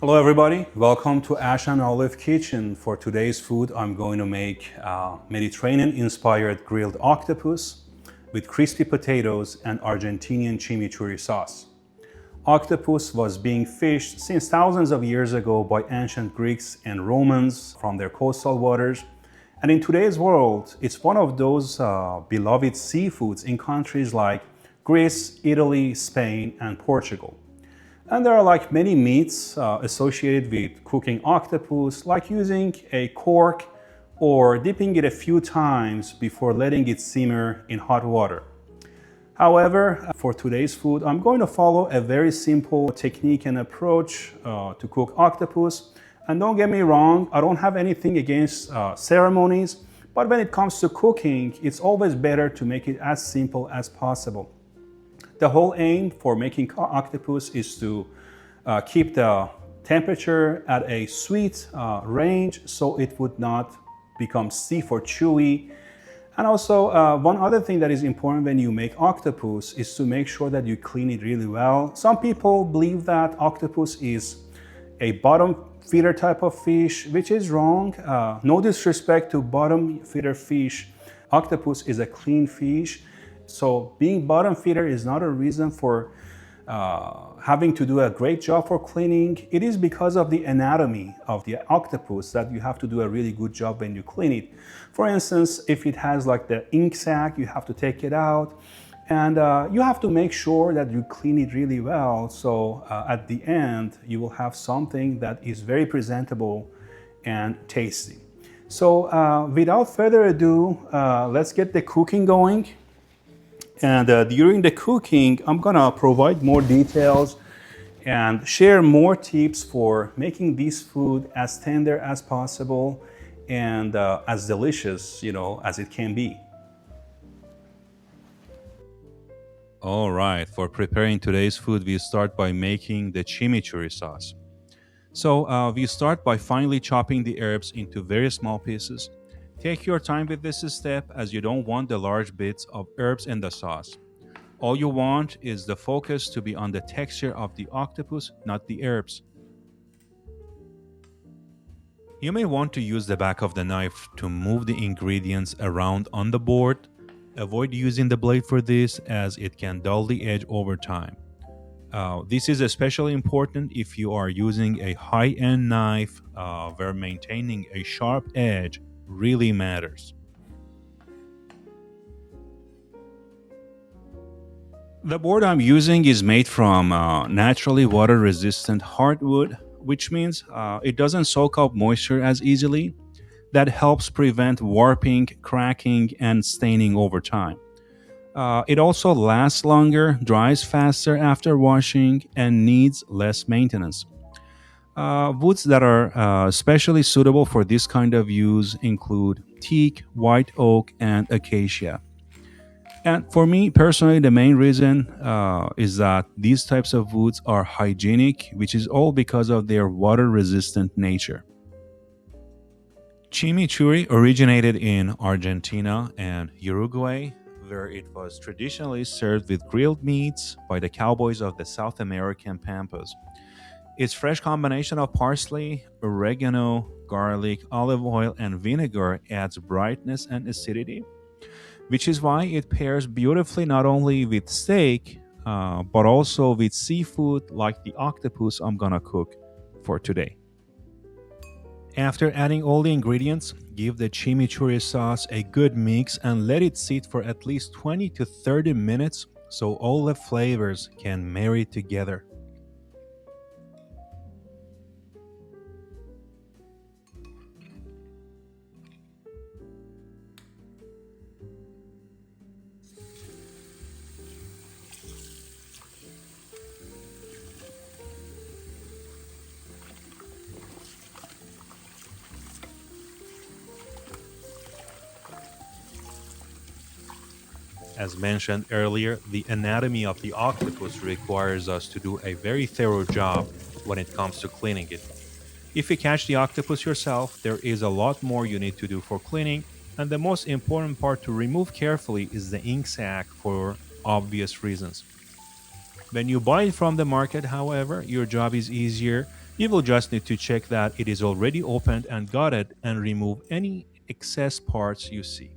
Hello everybody, welcome to Ash and Olive Kitchen. For today's food, I'm going to make Mediterranean-inspired grilled octopus with crispy potatoes and Argentinian chimichurri sauce. Octopus was being fished since thousands of years ago by ancient Greeks and Romans from their coastal waters. And in today's world, it's one of those beloved seafoods in countries like Greece, Italy, Spain, and Portugal. And there are like many myths associated with cooking octopus, like using a cork or dipping it a few times before letting it simmer in hot water. However, for today's food, I'm going to follow a very simple technique and approach to cook octopus. And don't get me wrong, I don't have anything against ceremonies, but when it comes to cooking, it's always better to make it as simple as possible. The whole aim for making octopus is to keep the temperature at a sweet range so it would not become stiff or chewy. And also, one other thing that is important when you make octopus is to make sure that you clean it really well. Some people believe that octopus is a bottom feeder type of fish, which is wrong. No disrespect to bottom feeder fish. Octopus is a clean fish. So being bottom feeder is not a reason for having to do a great job for cleaning. It is because of the anatomy of the octopus that you have to do a really good job when you clean it. For instance, if it has like the ink sac, you have to take it out, and you have to make sure that you clean it really well. So at the end, you will have something that is very presentable and tasty. So without further ado, let's get the cooking going. And during the cooking, I'm gonna provide more details and share more tips for making this food as tender as possible and as delicious, as it can be. All right, for preparing today's food, we start by making the chimichurri sauce. So we start by finely chopping the herbs into very small pieces. Take your time with this step as you don't want the large bits of herbs in the sauce. All you want is the focus to be on the texture of the octopus, not the herbs. You may want to use the back of the knife to move the ingredients around on the board. Avoid using the blade for this as it can dull the edge over time. This is especially important if you are using a high-end knife where maintaining a sharp edge really matters. The board I'm using is made from naturally water-resistant hardwood, which means it doesn't soak up moisture as easily. That helps prevent warping, cracking, and staining over time. It also lasts longer, dries faster after washing, and needs less maintenance. Woods that are especially suitable for this kind of use include teak, white oak, and acacia. And for me personally, the main reason is that these types of woods are hygienic, which is all because of their water-resistant nature. Chimichurri originated in Argentina and Uruguay, where it was traditionally served with grilled meats by the cowboys of the South American pampas. Its fresh combination of parsley, oregano, garlic, olive oil, and vinegar adds brightness and acidity, which is why it pairs beautifully not only with steak, but also with seafood like the octopus I'm gonna cook for today. After adding all the ingredients, give the chimichurri sauce a good mix and let it sit for at least 20 to 30 minutes so all the flavors can marry together. As mentioned earlier, the anatomy of the octopus requires us to do a very thorough job when it comes to cleaning it. If you catch the octopus yourself, there is a lot more you need to do for cleaning, and the most important part to remove carefully is the ink sac for obvious reasons. When you buy it from the market, however, your job is easier. You will just need to check that it is already opened and gutted and remove any excess parts you see.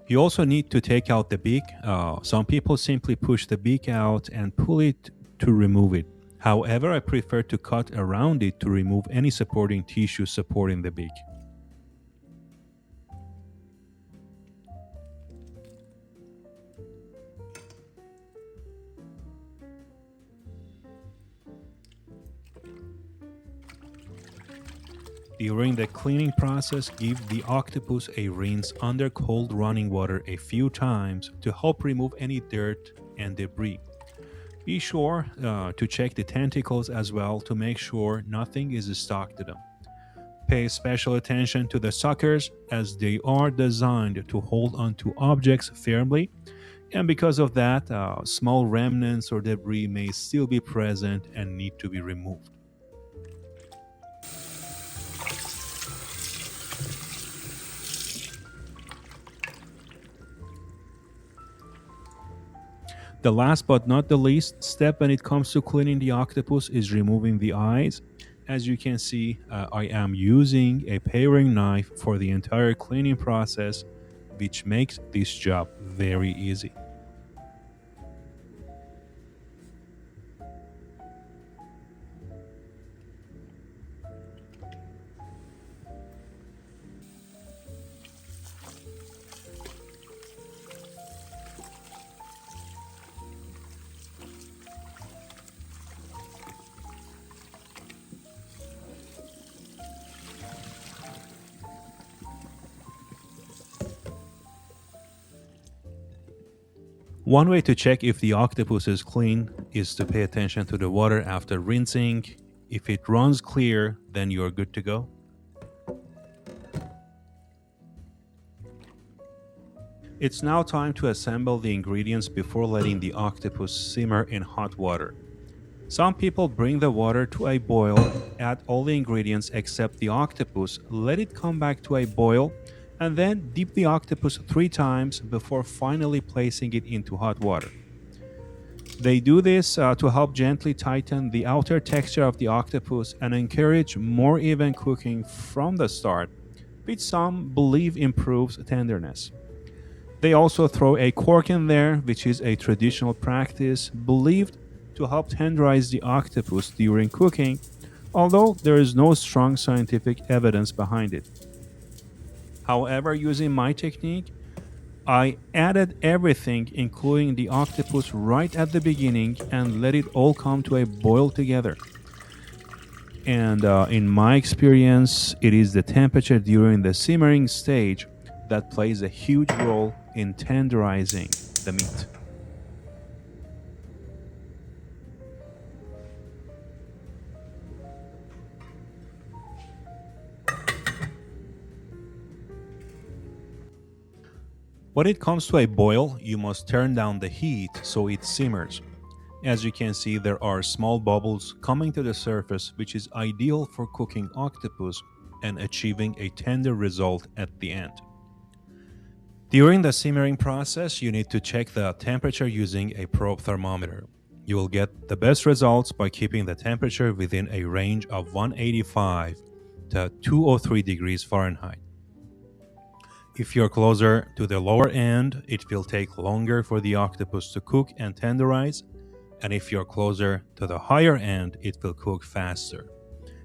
You also need to take out the beak. Some people simply push the beak out and pull it to remove it. However, I prefer to cut around it to remove any supporting tissue supporting the beak. During the cleaning process, give the octopus a rinse under cold running water a few times to help remove any dirt and debris. Be sure to check the tentacles as well to make sure nothing is stuck to them. Pay special attention to the suckers as they are designed to hold onto objects firmly, and because of that, small remnants or debris may still be present and need to be removed. The last but not the least step when it comes to cleaning the octopus is removing the eyes. As you can see, I am using a paring knife for the entire cleaning process, which makes this job very easy. One way to check if the octopus is clean is to pay attention to the water after rinsing. If it runs clear, then you're good to go. It's now time to assemble the ingredients before letting the octopus simmer in hot water. Some people bring the water to a boil, add all the ingredients except the octopus, let it come back to a boil, and then dip the octopus 3 times before finally placing it into hot water. They do this to help gently tighten the outer texture of the octopus and encourage more even cooking from the start, which some believe improves tenderness. They also throw a cork in there, which is a traditional practice believed to help tenderize the octopus during cooking, although there is no strong scientific evidence behind it. However, using my technique, I added everything, including the octopus, right at the beginning and let it all come to a boil together. And in my experience, it is the temperature during the simmering stage that plays a huge role in tenderizing the meat. When it comes to a boil, you must turn down the heat so it simmers. As you can see, there are small bubbles coming to the surface, which is ideal for cooking octopus and achieving a tender result at the end. During the simmering process, you need to check the temperature using a probe thermometer. You will get the best results by keeping the temperature within a range of 185 to 203 degrees Fahrenheit. If you're closer to the lower end, it will take longer for the octopus to cook and tenderize, and if you're closer to the higher end, it will cook faster.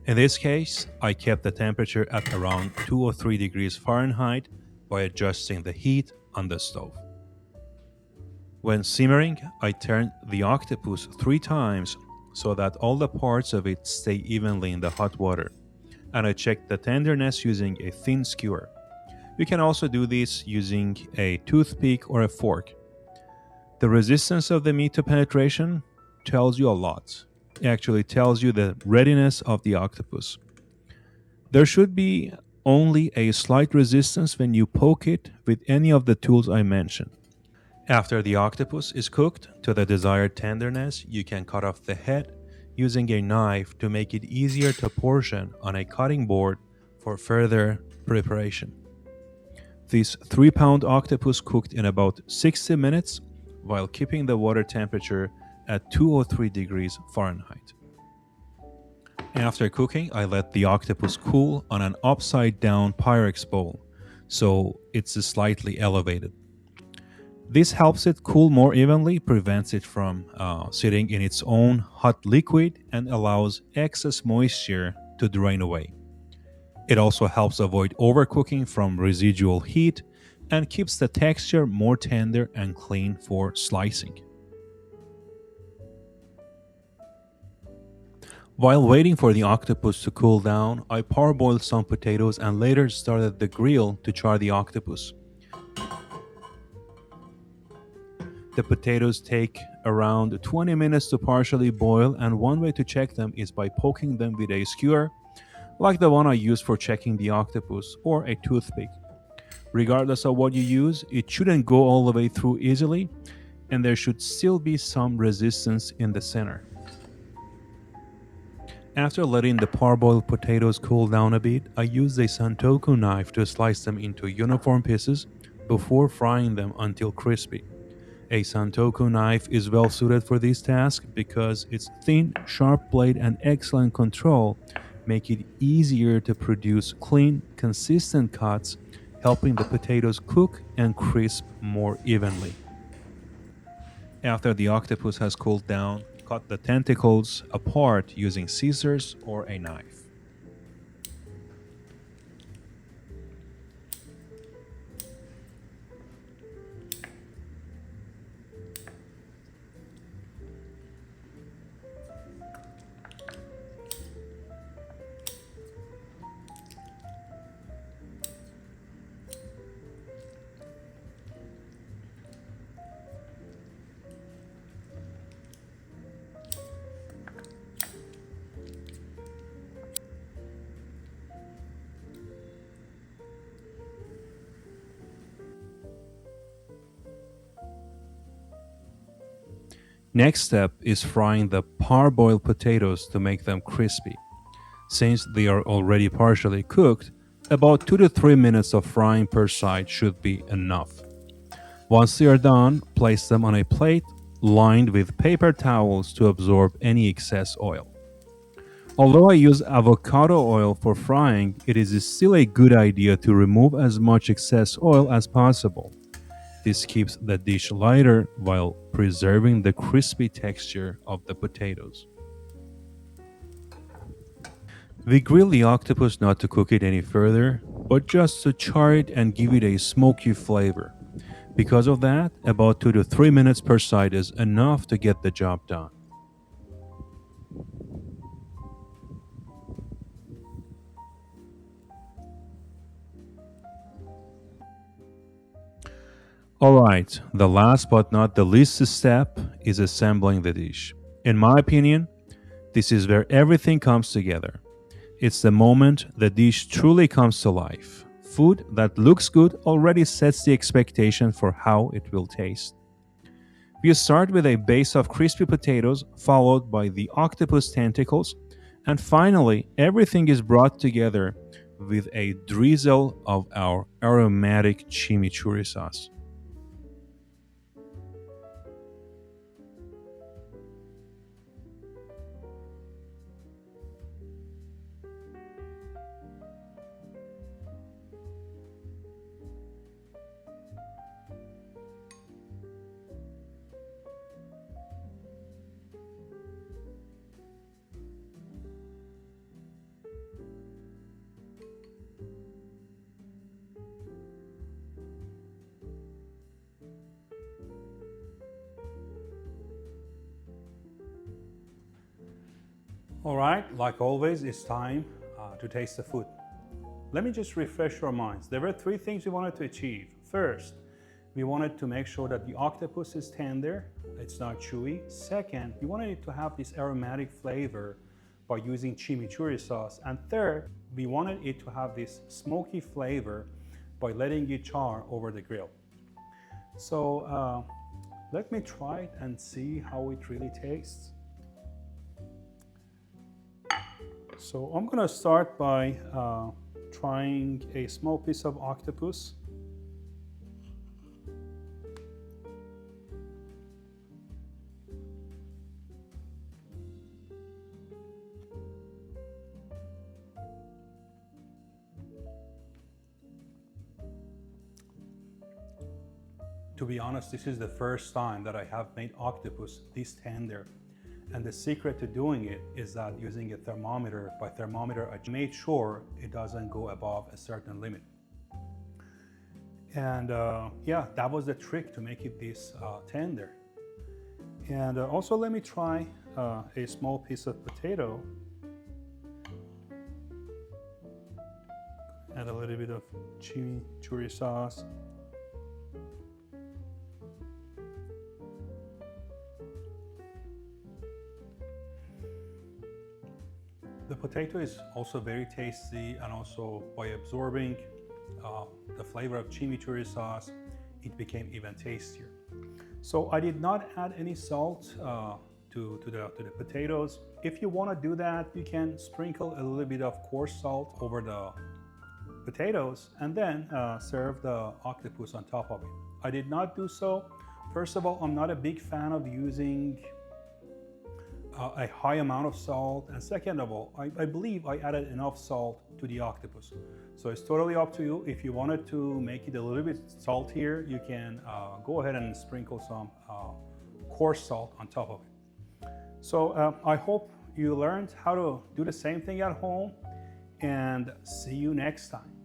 In this case, I kept the temperature at around 203 degrees Fahrenheit by adjusting the heat on the stove. When simmering, I turned the octopus 3 times so that all the parts of it stay evenly in the hot water, and I checked the tenderness using a thin skewer. You can also do this using a toothpick or a fork. The resistance of the meat to penetration tells you a lot. It actually tells you the readiness of the octopus. There should be only a slight resistance when you poke it with any of the tools I mentioned. After the octopus is cooked to the desired tenderness, you can cut off the head using a knife to make it easier to portion on a cutting board for further preparation. This 3-pound octopus cooked in about 60 minutes while keeping the water temperature at 203 degrees Fahrenheit. After cooking, I let the octopus cool on an upside down Pyrex bowl, so it's slightly elevated. This helps it cool more evenly, prevents it from sitting in its own hot liquid, and allows excess moisture to drain away. It also helps avoid overcooking from residual heat and keeps the texture more tender and clean for slicing. While waiting for the octopus to cool down, I parboiled some potatoes and later started the grill to char the octopus. The potatoes take around 20 minutes to partially boil, and one way to check them is by poking them with a skewer, like the one I use for checking the octopus, or a toothpick. Regardless of what you use, it shouldn't go all the way through easily, and there should still be some resistance in the center. After letting the parboiled potatoes cool down a bit, I used a santoku knife to slice them into uniform pieces before frying them until crispy. A santoku knife is well suited for this task because its thin, sharp blade and excellent control make it easier to produce clean, consistent cuts, helping the potatoes cook and crisp more evenly. After the octopus has cooled down, cut the tentacles apart using scissors or a knife. Next step is frying the parboiled potatoes to make them crispy. Since they are already partially cooked, about 2 to 3 minutes of frying per side should be enough. Once they are done, place them on a plate lined with paper towels to absorb any excess oil. Although I use avocado oil for frying, it is still a good idea to remove as much excess oil as possible. This keeps the dish lighter while preserving the crispy texture of the potatoes. We grill the octopus not to cook it any further, but just to char it and give it a smoky flavor. Because of that, about 2 to 3 minutes per side is enough to get the job done. Alright, the last but not the least step is assembling the dish. In my opinion, this is where everything comes together. It's the moment the dish truly comes to life. Food that looks good already sets the expectation for how it will taste. We start with a base of crispy potatoes, followed by the octopus tentacles, and finally, everything is brought together with a drizzle of our aromatic chimichurri sauce. Alright, like always, it's time to taste the food. Let me just refresh your minds. There were 3 things we wanted to achieve. First, we wanted to make sure that the octopus is tender, it's not chewy. Second, we wanted it to have this aromatic flavor by using chimichurri sauce. And third, we wanted it to have this smoky flavor by letting it char over the grill. So let me try it and see how it really tastes. So I'm gonna start by trying a small piece of octopus. To be honest, this is the first time that I have made octopus this tender. And the secret to doing it is that using a thermometer. By thermometer, I made sure it doesn't go above a certain limit. And yeah, that was the trick to make it this tender. And also let me try a small piece of potato. Add a little bit of chimichurri sauce. The potato is also very tasty, and also by absorbing the flavor of chimichurri sauce, it became even tastier. So I did not add any salt to the potatoes. If you want to do that, you can sprinkle a little bit of coarse salt over the potatoes and then serve the octopus on top of it. I did not do so. First of all, I'm not a big fan of using a high amount of salt, and second of all, I believe I added enough salt to the octopus. So it's totally up to you. If you wanted to make it a little bit saltier, you can go ahead and sprinkle some coarse salt on top of it. So I hope you learned how to do the same thing at home, and see you next time.